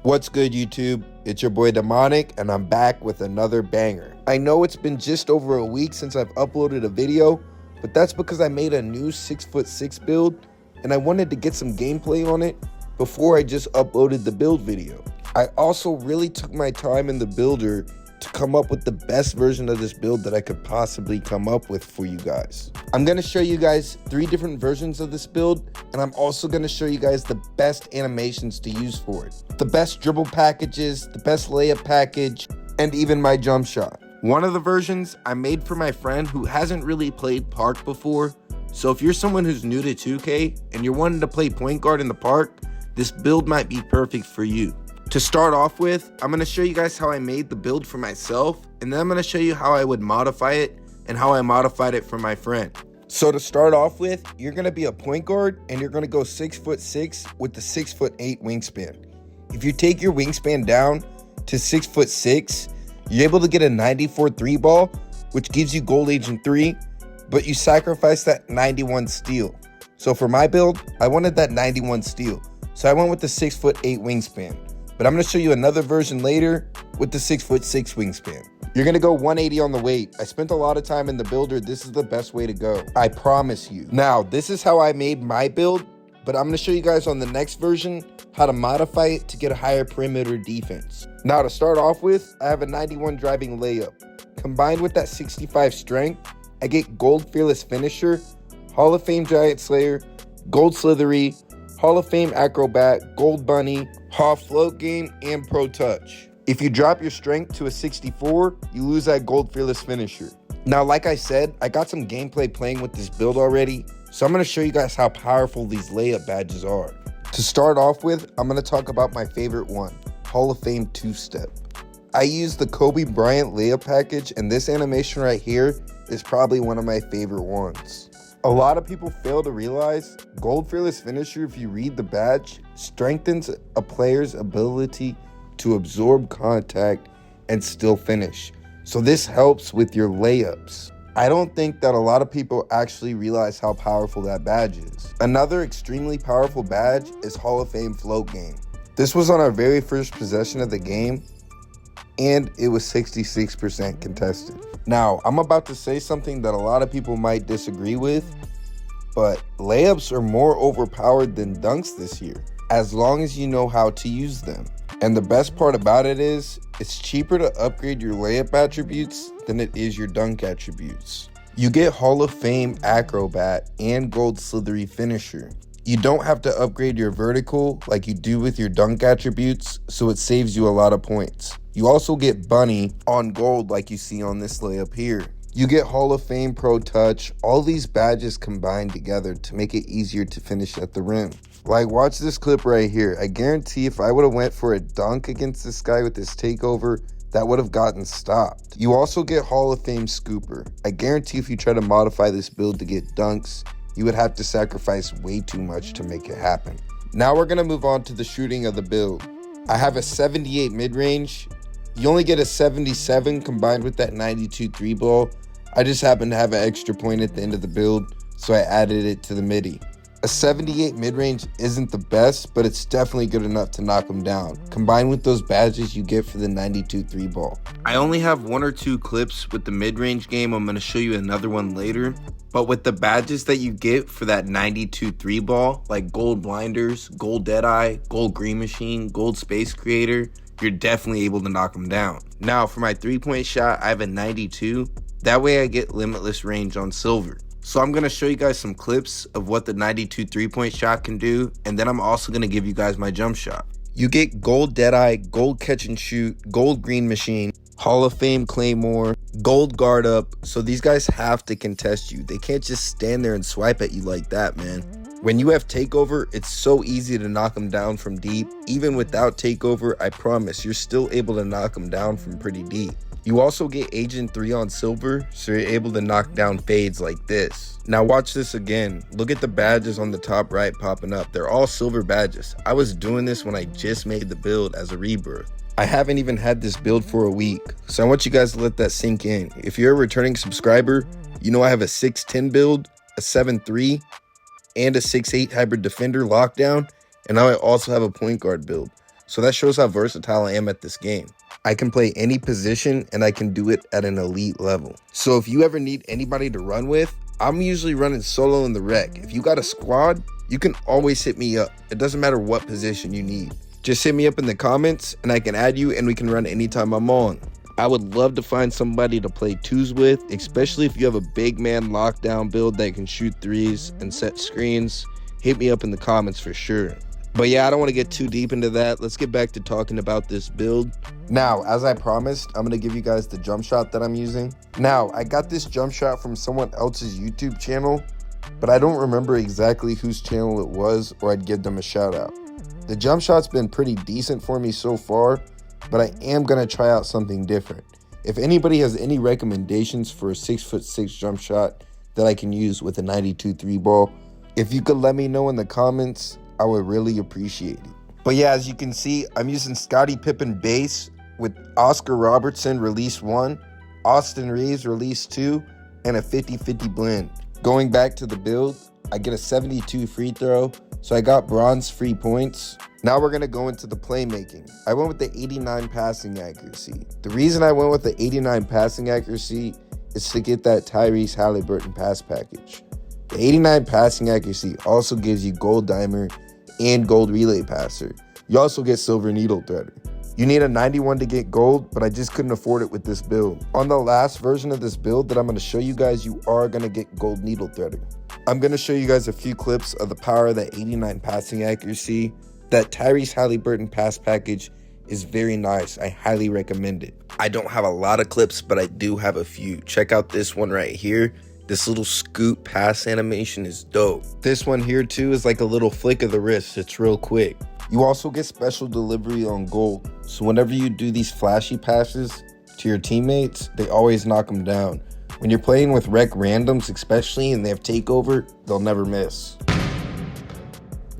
What's good, YouTube? It's your boy Demonic, and I'm back with another banger. I know it's been just over a week since I've uploaded a video, but that's because I made a new 6'6" build, and I wanted to get some gameplay on it before I just uploaded the build video. I also really took my time in the builder to come up with the best version of this build that I could possibly come up with for you guys. I'm gonna show you guys 3 different versions of this build, and I'm also gonna show you guys the best animations to use for it. The best dribble packages, the best layup package, and even my jump shot. One of the versions I made for my friend who hasn't really played Park before, so if you're someone who's new to 2K and you're wanting to play point guard in the Park, this build might be perfect for you. To start off with, I'm going to show you guys how I made the build for myself, and then I'm going to show you how I would modify it and how I modified it for my friend. So to start off with, you're going to be a point guard and you're going to go 6'6" with the 6'8" wingspan. If you take your wingspan down to 6'6", you're able to get a 94 3 ball, which gives you gold agent 3, but you sacrifice that 91 steal. So for my build, I wanted that 91 steal, so I went with the 6'8" wingspan. But I'm going to show you another version later with the 6'6" wingspan. You're going to go 180 on the weight. I spent a lot of time in the builder. This is the best way to go, I promise you. Now, this is how I made my build, but I'm going to show you guys on the next version how to modify it to get a higher perimeter defense. Now, to start off with, I have a 91 driving layup. Combined with that 65 strength, I get gold fearless finisher, Hall of Fame giant slayer, gold slithery, Hall of Fame acrobat, gold bunny, Haw float game, and pro touch. If you drop your strength to a 64, you lose that gold fearless finisher. Now, like I said, I got some gameplay playing with this build already, so I'm going to show you guys how powerful these layup badges are. To start off with, I'm going to talk about my favorite one, Hall of Fame 2-step. I use the Kobe Bryant layup package, and this animation right here is probably one of my favorite ones. A lot of people fail to realize Gold Fearless Finisher, if you read the badge, strengthens a player's ability to absorb contact and still finish. So this helps with your layups. I don't think that a lot of people actually realize how powerful that badge is. Another extremely powerful badge is Hall of Fame Float Game. This was on our very first possession of the game, and it was 66% contested. Now, I'm about to say something that a lot of people might disagree with, but layups are more overpowered than dunks this year, as long as you know how to use them. And the best part about it is, it's cheaper to upgrade your layup attributes than it is your dunk attributes. You get Hall of Fame acrobat and gold slithery finisher. You don't have to upgrade your vertical like you do with your dunk attributes, so it saves you a lot of points. You also get bunny on gold like you see on this layup here. You get Hall of Fame Pro Touch, all these badges combined together to make it easier to finish at the rim. Like, watch this clip right here. I guarantee if I would have went for a dunk against this guy with this takeover, that would have gotten stopped. You also get Hall of Fame Scooper. I guarantee if you try to modify this build to get dunks, you would have to sacrifice way too much to make it happen. Now we're gonna move on to the shooting of the build. I have a 78 mid-range. You only get a 77 combined with that 92 3 ball. I just happen to have an extra point at the end of the build, so I added it to the midi. A 78 mid-range isn't the best, but it's definitely good enough to knock them down, combined with those badges you get for the 92 3 ball. I only have 1 or 2 clips with the mid-range game. I'm going to show you another one later. But with the badges that you get for that 92 3 ball, like gold blinders, gold deadeye, gold green machine, gold space creator, you're definitely able to knock them down. Now for my 3-point shot, I have a 92. That way I get limitless range on silver. So I'm going to show you guys some clips of what the 92 3-point shot can do, and then I'm also going to give you guys my jump shot. You get gold deadeye, gold catch and shoot, gold green machine, Hall of Fame Claymore, gold guard up. So these guys have to contest you. They can't just stand there and swipe at you like that, man. When you have takeover, it's so easy to knock them down from deep. Even without takeover, I promise you're still able to knock them down from pretty deep. You also get Agent 3 on silver, so you're able to knock down fades like this. Now watch this again. Look at the badges on the top right popping up. They're all silver badges. I was doing this when I just made the build as a rebirth. I haven't even had this build for a week, so I want you guys to let that sink in. If you're a returning subscriber, you know I have a 6'10 build, a 7'3, and a 6'8 hybrid defender lockdown, and now I also have a point guard build. So that shows how versatile I am at this game. I can play any position and I can do it at an elite level. So if you ever need anybody to run with, I'm usually running solo in the rec. If you got a squad, you can always hit me up. It doesn't matter what position you need. Just hit me up in the comments and I can add you and we can run anytime I'm on. I would love to find somebody to play twos with, especially if you have a big man lockdown build that can shoot threes and set screens. Hit me up in the comments for sure. But yeah, I don't want to get too deep into that. Let's get back to talking about this build. Now, as I promised, I'm going to give you guys the jump shot that I'm using. Now, I got this jump shot from someone else's YouTube channel, but I don't remember exactly whose channel it was, or I'd give them a shout out. The jump shot's been pretty decent for me so far, but I am going to try out something different. If anybody has any recommendations for a 6'6" jump shot that I can use with a 92 3 ball, if you could let me know in the comments, I would really appreciate it. But yeah, as you can see, I'm using Scottie Pippen base with Oscar Robertson release 1, Austin Reeves release 2, and a 50-50 blend. Going back to the build, I get a 72 free throw, so I got bronze free points. Now we're going to go into the playmaking. I went with the 89 passing accuracy. The reason I went with the 89 passing accuracy is to get that Tyrese Halliburton pass package. The 89 passing accuracy also gives you gold dimer and gold relay passer. You also get silver needle threader. You need a 91 to get gold, but I just couldn't afford it with this build. On the last version of this build that I'm going to show you guys, you are going to get gold needle threader. I'm going to show you guys a few clips of the power of that 89 passing accuracy. That Tyrese Halliburton pass package is very nice. I highly recommend it. I don't have a lot of clips, but I do have a few. Check out this one right here. This little scoop pass animation is dope. This one here too is like a little flick of the wrist. It's real quick. You also get special delivery on gold. So whenever you do these flashy passes to your teammates, they always knock them down. When you're playing with rec randoms especially and they have takeover, they'll never miss.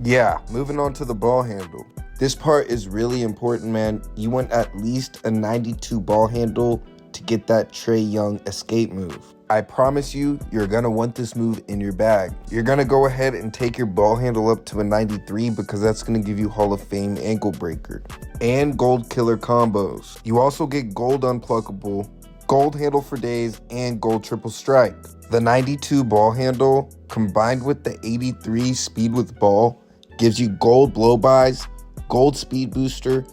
Yeah, moving on to the ball handle. This part is really important, man. You want at least a 92 ball handle to get that Trae Young escape move. I promise you, you're gonna want this move in your bag. You're gonna go ahead and take your ball handle up to a 93 because that's gonna give you Hall of Fame ankle breaker and gold killer combos. You also get gold unpluckable, gold handle for days, and gold triple strike. The 92 ball handle combined with the 83 speed with ball gives you gold blow-bys, gold speed booster,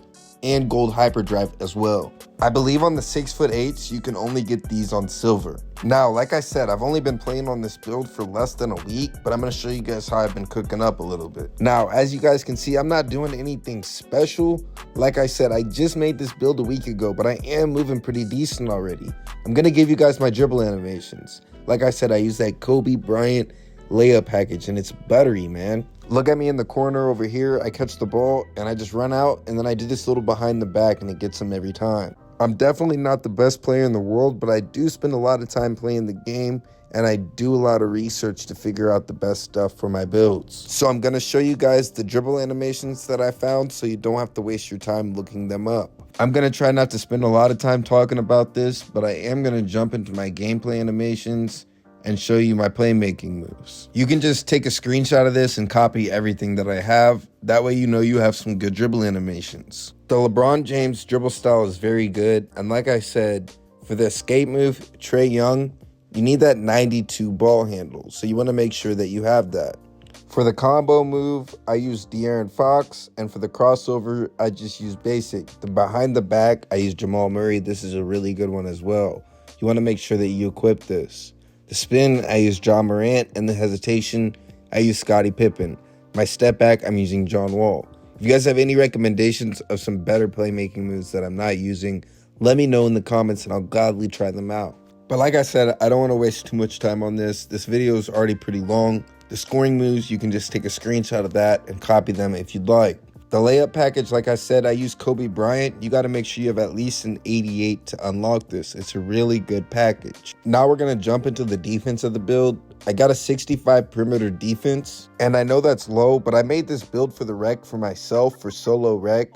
and gold hyperdrive as well. I believe on the 6'8", you can only get these on silver. Now, like I said, I've only been playing on this build for less than a week, but I'm going to show you guys how I've been cooking up a little bit. Now, as you guys can see, I'm not doing anything special. Like I said, I just made this build a week ago, but I am moving pretty decent already. I'm going to give you guys my dribble animations. Like I said, I use that Kobe Bryant layup package, and it's buttery, man. Look at me in the corner over here. I catch the ball, and I just run out, and then I do this little behind the back, and it gets them every time. I'm definitely not the best player in the world, but I do spend a lot of time playing the game, and I do a lot of research to figure out the best stuff for my builds. So I'm going to show you guys the dribble animations that I found so you don't have to waste your time looking them up. I'm going to try not to spend a lot of time talking about this, but I am going to jump into my gameplay animations and show you my playmaking moves. You can just take a screenshot of this and copy everything that I have. That way you know you have some good dribble animations. The LeBron James dribble style is very good. And like I said, for the escape move, Trae Young, you need that 92 ball handle. So you want to make sure that you have that. For the combo move, I use De'Aaron Fox. And for the crossover, I just use basic. The behind the back, I use Jamal Murray. This is a really good one as well. You want to make sure that you equip this. The spin, I use John Morant, and the hesitation, I use Scottie Pippen. My step back, I'm using John Wall. If you guys have any recommendations of some better playmaking moves that I'm not using, let me know in the comments and I'll gladly try them out. But like I said, I don't want to waste too much time on this. This video is already pretty long. The scoring moves, you can just take a screenshot of that and copy them if you'd like. The layup package, like I said, I use Kobe Bryant. You got to make sure you have at least an 88 to unlock this. It's a really good package. Now we're going to jump into the defense of the build. I got a 65 perimeter defense, and I know that's low, but I made this build for the rec for myself for solo rec.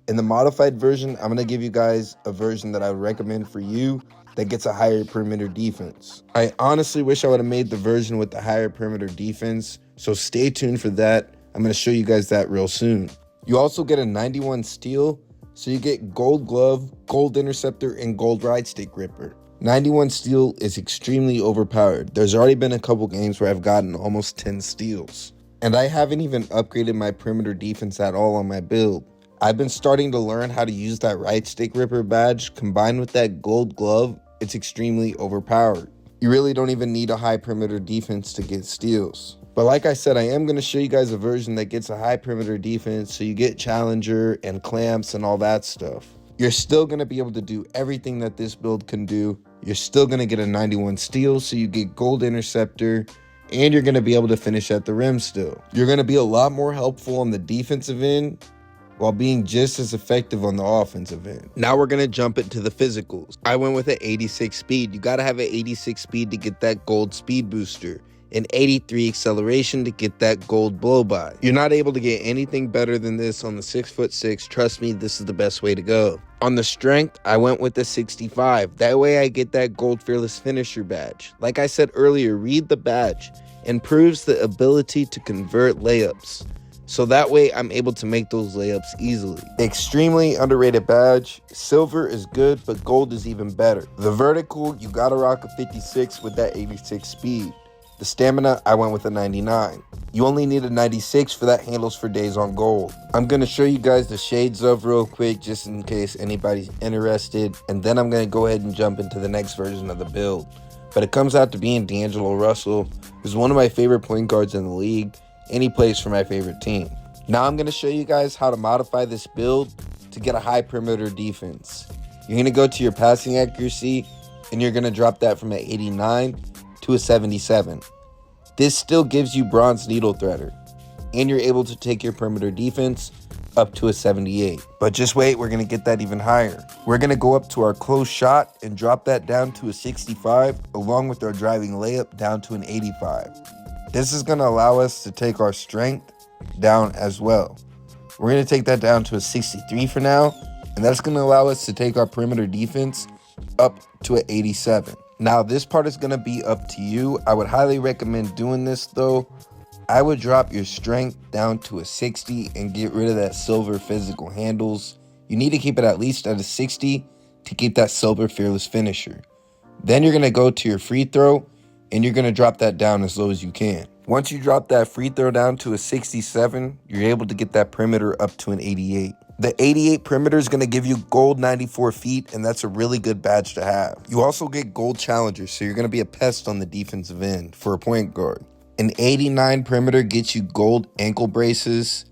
In the modified version, I'm going to give you guys a version that I would recommend for you that gets a higher perimeter defense. I honestly wish I would have made the version with the higher perimeter defense, so stay tuned for that. I'm going to show you guys that real soon. You also get a 91 steel, so you get gold glove, gold interceptor, and gold ride stick gripper. 91 steel is extremely overpowered. There's already been a couple games where I've gotten almost 10 steals. And I haven't even upgraded my perimeter defense at all on my build. I've been starting to learn how to use that right stick ripper badge combined with that gold glove. It's extremely overpowered. You really don't even need a high perimeter defense to get steals. But like I said, I am going to show you guys a version that gets a high perimeter defense, so you get challenger and clamps and all that stuff. You're still going to be able to do everything that this build can do. You're still going to get a 91 steal, so you get gold interceptor, and you're going to be able to finish at the rim still. You're going to be a lot more helpful on the defensive end while being just as effective on the offensive end. Now we're going to jump into the physicals. I went with an 86 speed. You got to have an 86 speed to get that gold speed booster. An 83 acceleration to get that gold blow by. You're not able to get anything better than this on the 6'6". Trust me, this is the best way to go. On the strength, I went with the 65. That way I get that gold fearless finisher badge. Like I said earlier, read the badge. Improves the ability to convert layups. So that way I'm able to make those layups easily. Extremely underrated badge. Silver is good, but gold is even better. The vertical, you gotta rock a 56 with that 86 speed. The stamina, I went with a 99. You only need a 96 for that handles for days on gold. I'm going to show you guys the shades of real quick just in case anybody's interested. And then I'm going to go ahead and jump into the next version of the build. But it comes out to being D'Angelo Russell, who's one of my favorite point guards in the league, and he plays for my favorite team. Now I'm going to show you guys how to modify this build to get a high perimeter defense. You're going to go to your passing accuracy, and you're going to drop that from an 89 to a 77. This still gives you bronze needle threader, and you're able to take your perimeter defense up to a 78. But just wait, we're going to get that even higher. We're going to go up to our close shot and drop that down to a 65, along with our driving layup down to an 85. This is going to allow us to take our strength down as well. We're going to take that down to a 63 for now, and that's going to allow us to take our perimeter defense up to an 87. Now, this part is going to be up to you. I would highly recommend doing this, though. I would drop your strength down to a 60 and get rid of that silver physical handles. You need to keep it at least at a 60 to keep that silver fearless finisher. Then you're going to go to your free throw, and you're going to drop that down as low as you can. Once you drop that free throw down to a 67, you're able to get that perimeter up to an 88. The 88 perimeter is going to give you gold 94 feet, and that's a really good badge to have. You also get gold challenger, so you're going to be a pest on the defensive end for a point guard. An 89 perimeter gets you gold ankle braces,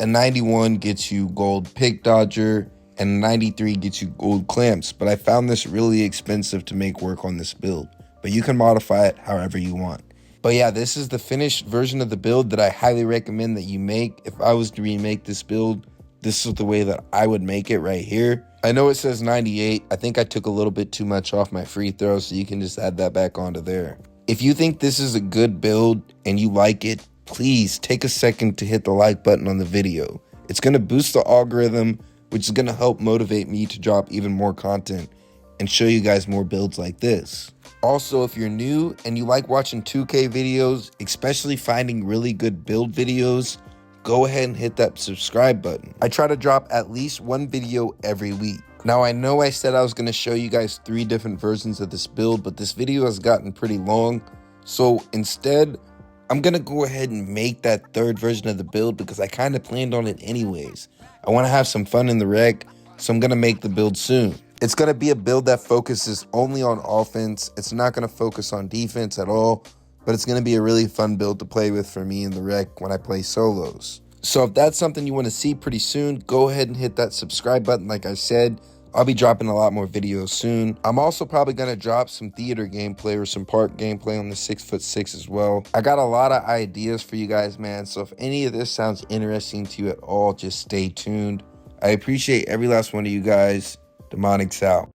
a 91 gets you gold pick dodger, and a 93 gets you gold clamps, but I found this really expensive to make work on this build. But you can modify it however you want. But yeah, this is the finished version of the build that I highly recommend that you make. If I was to remake this build, this is the way that I would make it right here. I know it says 98. I think I took a little bit too much off my free throw, so you can just add that back onto there. If you think this is a good build and you like it, please take a second to hit the like button on the video. It's going to boost the algorithm, which is going to help motivate me to drop even more content and show you guys more builds like this. Also, if you're new and you like watching 2K videos, especially finding really good build videos, go ahead and hit that subscribe button. I try to drop at least one video every week. Now, I know I said I was going to show you guys 3 different versions of this build, but this video has gotten pretty long. So instead, I'm going to go ahead and make that 3rd version of the build because I kind of planned on it anyways. I want to have some fun in the rec, so I'm going to make the build soon. It's going to be a build that focuses only on offense. It's not going to focus on defense at all, but it's going to be a really fun build to play with for me in the rec when I play solos. So if that's something you want to see pretty soon, go ahead and hit that subscribe button like I said. I'll be dropping a lot more videos soon. I'm also probably going to drop some theater gameplay or some park gameplay on the 6'6" as well. I got a lot of ideas for you guys, man. So if any of this sounds interesting to you at all, just stay tuned. I appreciate every last one of you guys. Demonics out.